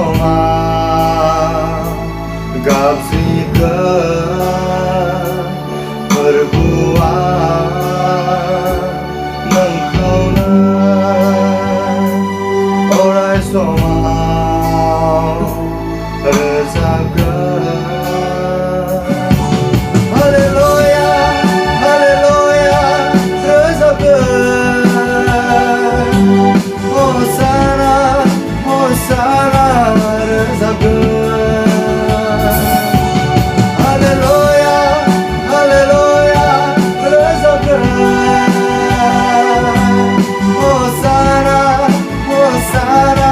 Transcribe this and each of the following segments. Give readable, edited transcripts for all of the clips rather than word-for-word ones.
sama gabzikan berbuat mengkaunan orai sama rezakan. Haleluya, haleluya, rezakan. Hosana, hosana, rezakan. Haleluya, haleluya, rezakan. Hosana, hosana,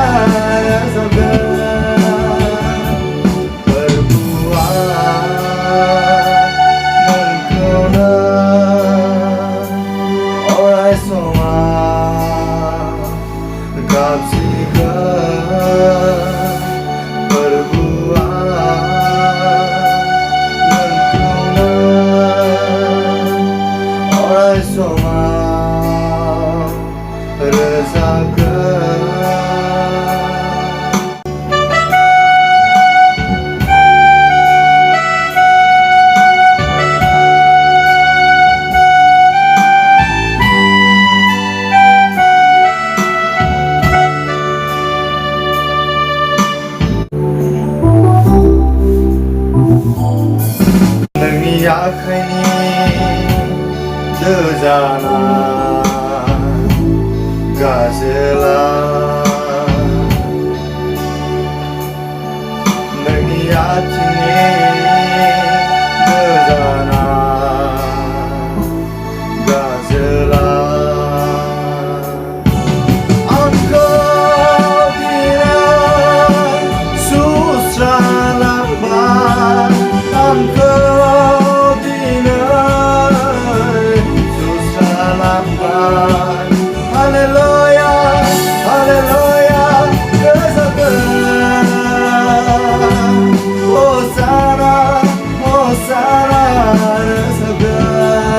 rezakan. Berbuat mengkaunan orai sama gabzikan berbuat mengkaunan orai sama rezakan. नोंनि आखाइनि दोजाना गाजोला नोंनि आथिंनि दोजाना गाजोला आंखौ दिनै सुस्रालांबाय आंखौ Haleluya, haleluya, rezakan. Hosana, hosana, rezakan.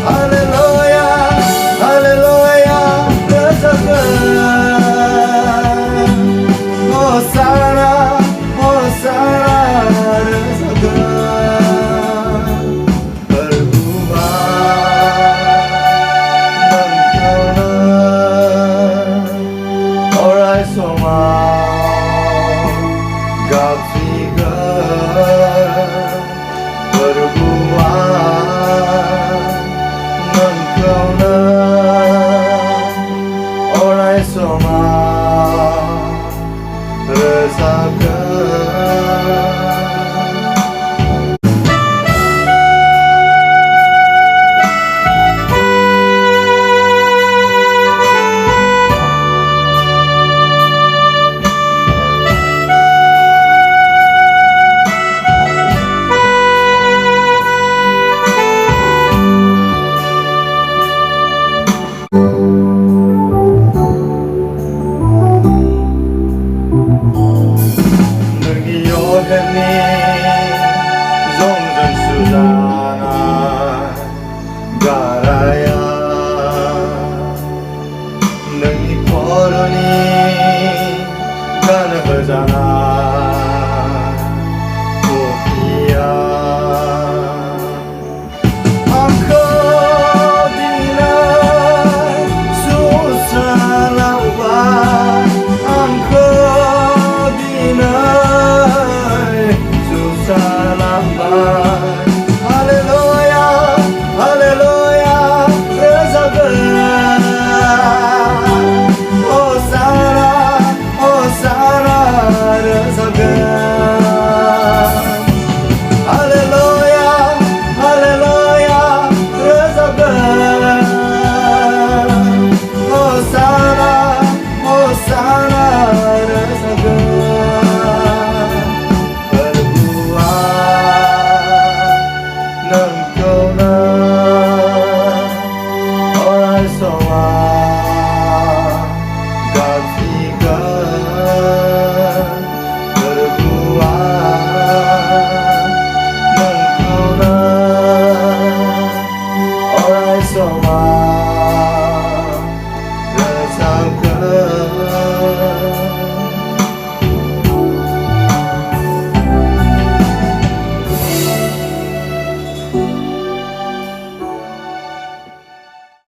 Haleluya, haleluya, rezakan. Hosana, hosana, rezakan. Sama gabzikan berbuat mengkaunan orai sama rezakan. नोंनि अहेरनि जंजों सुजानाय गाराया नोंनि खर'नि गानहोजानाय टफिया आंखौ दिनै सुस्रालांबाय आंखौ Haleluya, haleluya, rezakan. Hosana, hosana, rezakan. Haleluya, haleluya, rezakan. Hosana, hosana, rezakan. Sama gabzikan berbuat mengkaunan orai sama rezakan.